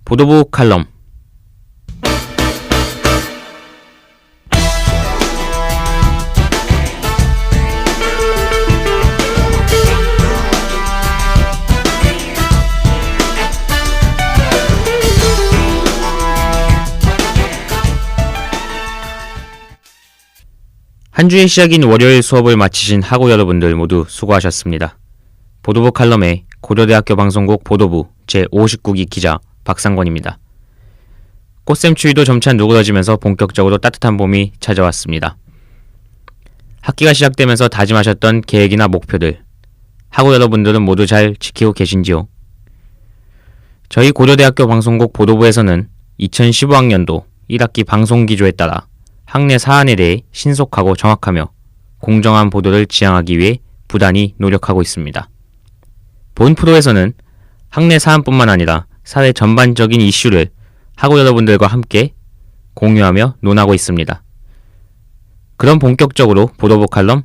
보도부 칼럼. 한 주의 시작인 월요일 수업을 마치신 학우 여러분들 모두 수고하셨습니다. 보도부 칼럼의 고려대학교 방송국 보도부 제59기 기자 박상권입니다. 꽃샘 추위도 점차 누그러지면서 본격적으로 따뜻한 봄이 찾아왔습니다. 학기가 시작되면서 다짐하셨던 계획이나 목표들, 학우 여러분들은 모두 잘 지키고 계신지요? 저희 고려대학교 방송국 보도부에서는 2015학년도 1학기 방송기조에 따라 학내 사안에 대해 신속하고 정확하며 공정한 보도를 지향하기 위해 부단히 노력하고 있습니다. 본 프로에서는 학내 사안뿐만 아니라 사회 전반적인 이슈를 학우 여러분들과 함께 공유하며 논하고 있습니다. 그럼 본격적으로 보도부 칼럼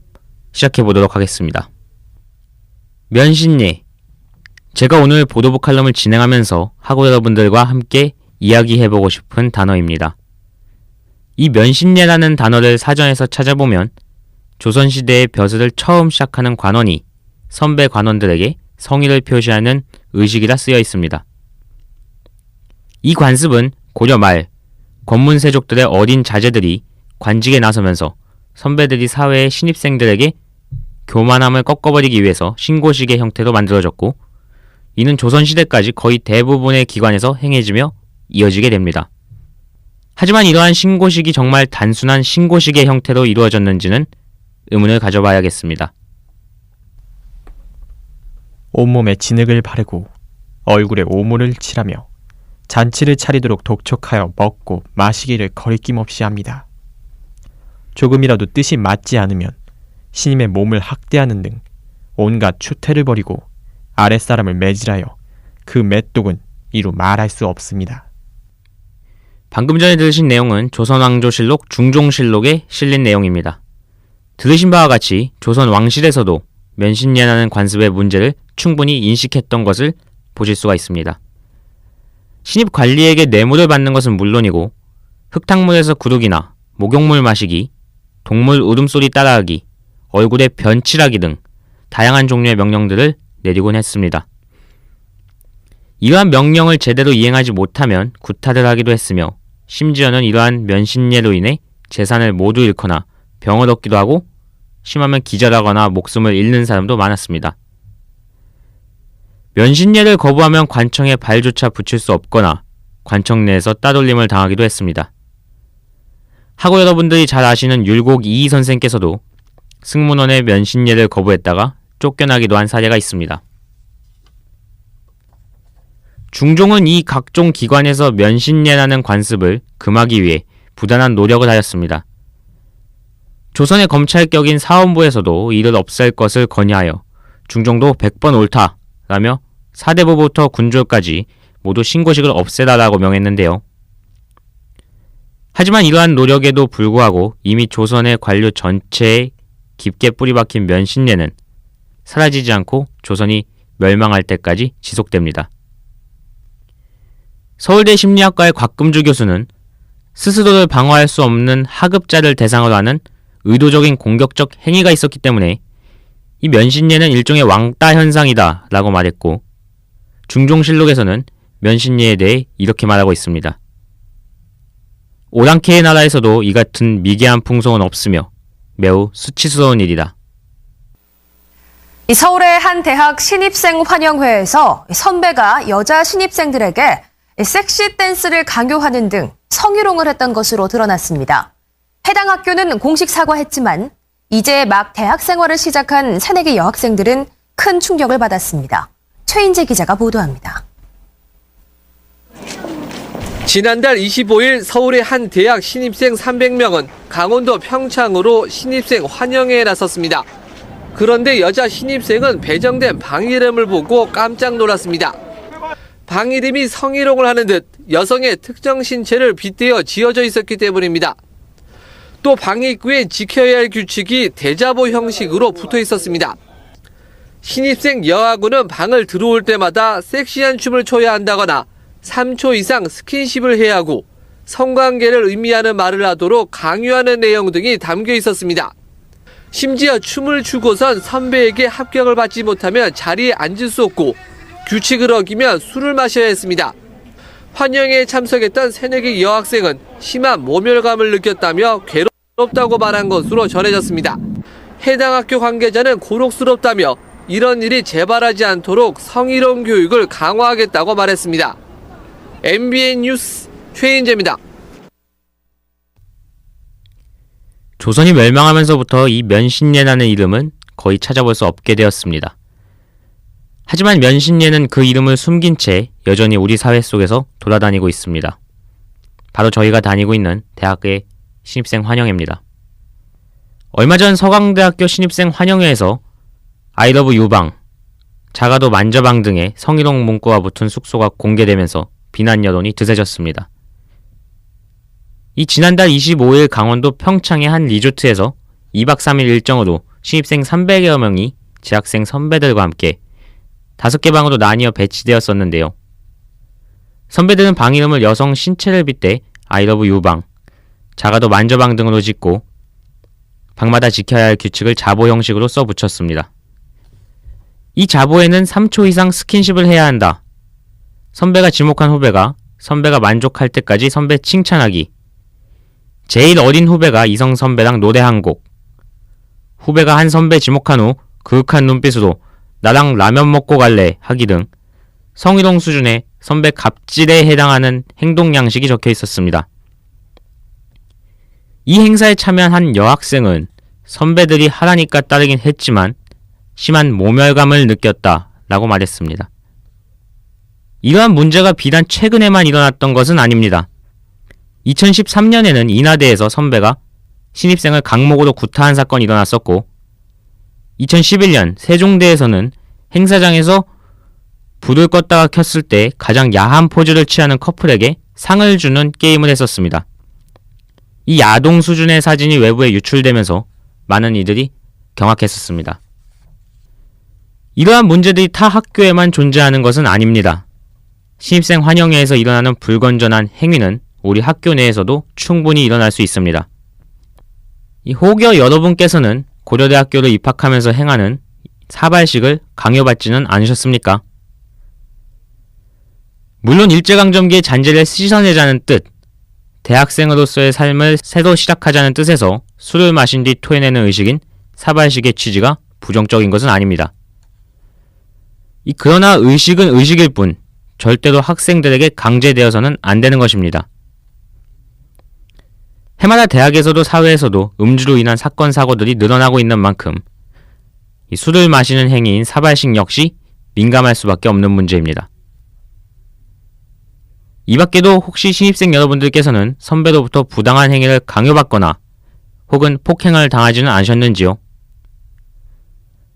시작해보도록 하겠습니다. 면신예. 제가 오늘 보도부 칼럼을 진행하면서 학우 여러분들과 함께 이야기해보고 싶은 단어입니다. 이 면신예라는 단어를 사전에서 찾아보면 조선시대의 벼슬을 처음 시작하는 관원이 선배 관원들에게 성의를 표시하는 의식이라 쓰여 있습니다. 이 관습은 고려 말 권문세족들의 어린 자제들이 관직에 나서면서 선배들이 사회의 신입생들에게 교만함을 꺾어버리기 위해서 신고식의 형태로 만들어졌고, 이는 조선시대까지 거의 대부분의 기관에서 행해지며 이어지게 됩니다. 하지만 이러한 신고식이 정말 단순한 신고식의 형태로 이루어졌는지는 의문을 가져봐야겠습니다. 온몸에 진흙을 바르고 얼굴에 오물을 칠하며 잔치를 차리도록 독촉하여 먹고 마시기를 거리낌 없이 합니다. 조금이라도 뜻이 맞지 않으면 신임의 몸을 학대하는 등 온갖 추태를 벌이고 아랫사람을 매질하여 그 메독은 이루 말할 수 없습니다. 방금 전에 들으신 내용은 조선왕조실록 중종실록에 실린 내용입니다. 들으신 바와 같이 조선 왕실에서도 면신예라는 관습의 문제를 충분히 인식했던 것을 보실 수가 있습니다. 신입 관리에게 뇌물을 받는 것은 물론이고 흙탕물에서 구르기나 목욕물 마시기, 동물 울음소리 따라하기, 얼굴에 변칠하기 등 다양한 종류의 명령들을 내리곤 했습니다. 이러한 명령을 제대로 이행하지 못하면 구타를 하기도 했으며, 심지어는 이러한 면신예로 인해 재산을 모두 잃거나 병을 얻기도 하고 심하면 기절하거나 목숨을 잃는 사람도 많았습니다. 면신예를 거부하면 관청에 발조차 붙일 수 없거나 관청 내에서 따돌림을 당하기도 했습니다. 학우 여러분들이 잘 아시는 율곡 이희 선생께서도 승문원의 면신예를 거부했다가 쫓겨나기도 한 사례가 있습니다. 중종은 이 각종 기관에서 면신예라는 관습을 금하기 위해 부단한 노력을 하였습니다. 조선의 검찰격인 사헌부에서도 이를 없앨 것을 건의하여 중종도 100번 옳다라며 사대부부터 군졸까지 모두 신고식을 없애라라고 명했는데요. 하지만 이러한 노력에도 불구하고 이미 조선의 관료 전체에 깊게 뿌리박힌 면신예는 사라지지 않고 조선이 멸망할 때까지 지속됩니다. 서울대 심리학과의 곽금주 교수는 스스로를 방어할 수 없는 하급자를 대상으로 하는 의도적인 공격적 행위가 있었기 때문에 이 면신예는 일종의 왕따 현상이다 라고 말했고, 중종실록에서는 면신예에 대해 이렇게 말하고 있습니다. 오랑캐의 나라에서도 이 같은 미개한 풍속은 없으며 매우 수치스러운 일이다. 서울의 한 대학 신입생 환영회에서 선배가 여자 신입생들에게 섹시 댄스를 강요하는 등 성희롱을 했던 것으로 드러났습니다. 해당 학교는 공식 사과했지만 이제 막 대학 생활을 시작한 새내기 여학생들은 큰 충격을 받았습니다. 최인재 기자가 보도합니다. 지난달 25일 서울의 한 대학 신입생 300명은 강원도 평창으로 신입생 환영회에 나섰습니다. 그런데 여자 신입생은 배정된 방 이름을 보고 깜짝 놀랐습니다. 방 이름이 성희롱을 하는 듯 여성의 특정 신체를 빗대어 지어져 있었기 때문입니다. 또 방 입구에 지켜야 할 규칙이 대자보 형식으로 붙어 있었습니다. 신입생 여아구는 방을 들어올 때마다 섹시한 춤을 춰야 한다거나 3초 이상 스킨십을 해야 하고 성관계를 의미하는 말을 하도록 강요하는 내용 등이 담겨 있었습니다. 심지어 춤을 추고선 선배에게 합격을 받지 못하면 자리에 앉을 수 없고 규칙을 어기면 술을 마셔야 했습니다. 환영회에 참석했던 새내기 여학생은 심한 모멸감을 느꼈다며 괴롭다고 말한 것으로 전해졌습니다. 해당 학교 관계자는 곤혹스럽다며 이런 일이 재발하지 않도록 성희롱 교육을 강화하겠다고 말했습니다. MBN 뉴스 최인재입니다. 조선이 멸망하면서부터 이 면신예라는 이름은 거의 찾아볼 수 없게 되었습니다. 하지만 면신예는 그 이름을 숨긴 채 여전히 우리 사회 속에서 돌아다니고 있습니다. 바로 저희가 다니고 있는 대학의 신입생 환영회입니다. 얼마 전 서강대학교 신입생 환영회에서 I love 유방, 자가도 만져방 등의 성희롱 문구가 붙은 숙소가 공개되면서 비난 여론이 드세졌습니다. 이 지난달 25일 강원도 평창의 한 리조트에서 2박 3일 일정으로 신입생 300여 명이 재학생 선배들과 함께 5개 방으로 나뉘어 배치되었었는데요. 선배들은 방 이름을 여성 신체를 빗대 I love 유방, 자가도 만져방 등으로 짓고 방마다 지켜야 할 규칙을 자보 형식으로 써붙였습니다. 이 자보에는 3초 이상 스킨십을 해야 한다. 선배가 지목한 후배가 선배가 만족할 때까지 선배 칭찬하기. 제일 어린 후배가 이성 선배랑 노래 한 곡. 후배가 한 선배 지목한 후 그윽한 눈빛으로 나랑 라면 먹고 갈래 하기 등 성희롱 수준의 선배 갑질에 해당하는 행동 양식이 적혀 있었습니다. 이 행사에 참여한 한 여학생은 선배들이 하라니까 따르긴 했지만 심한 모멸감을 느꼈다라고 말했습니다. 이러한 문제가 비단 최근에만 일어났던 것은 아닙니다. 2013년에는 인하대에서 선배가 신입생을 강목으로 구타한 사건이 일어났었고 2011년 세종대에서는 행사장에서 불을 껐다가 켰을 때 가장 야한 포즈를 취하는 커플에게 상을 주는 게임을 했었습니다. 이 야동 수준의 사진이 외부에 유출되면서 많은 이들이 경악했었습니다. 이러한 문제들이 타 학교에만 존재하는 것은 아닙니다. 신입생 환영회에서 일어나는 불건전한 행위는 우리 학교 내에서도 충분히 일어날 수 있습니다. 이 혹여 여러분께서는 고려대학교를 입학하면서 행하는 사발식을 강요받지는 않으셨습니까? 물론 일제강점기의 잔재를 씻어내자는 뜻, 대학생으로서의 삶을 새로 시작하자는 뜻에서 술을 마신 뒤 토해내는 의식인 사발식의 취지가 부정적인 것은 아닙니다. 그러나 의식은 의식일 뿐 절대로 학생들에게 강제되어서는 안 되는 것입니다. 해마다 대학에서도 사회에서도 음주로 인한 사건 사고들이 늘어나고 있는 만큼 이 술을 마시는 행위인 사발식 역시 민감할 수밖에 없는 문제입니다. 이 밖에도 혹시 신입생 여러분들께서는 선배로부터 부당한 행위를 강요받거나 혹은 폭행을 당하지는 않으셨는지요?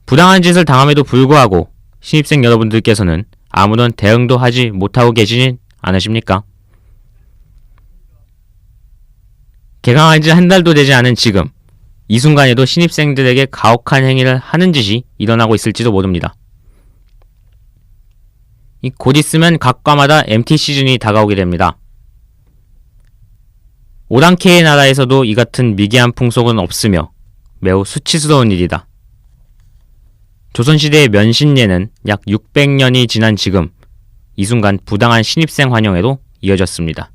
부당한 짓을 당함에도 불구하고 신입생 여러분들께서는 아무런 대응도 하지 못하고 계시진 않으십니까? 개강한 지 한 달도 되지 않은 지금, 이 순간에도 신입생들에게 가혹한 행위를 하는 짓이 일어나고 있을지도 모릅니다. 곧 있으면 각 과마다 MT 시즌이 다가오게 됩니다. 오랑캐의 나라에서도 이 같은 미개한 풍속은 없으며 매우 수치스러운 일이다. 조선시대의 면신예는 약 600년이 지난 지금 이 순간 부당한 신입생 환영회로 이어졌습니다.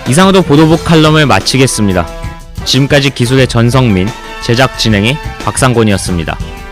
이상으로 보도북 칼럼을 마치겠습니다. 지금까지 기술의 전성민, 제작 진행의 박상곤이었습니다.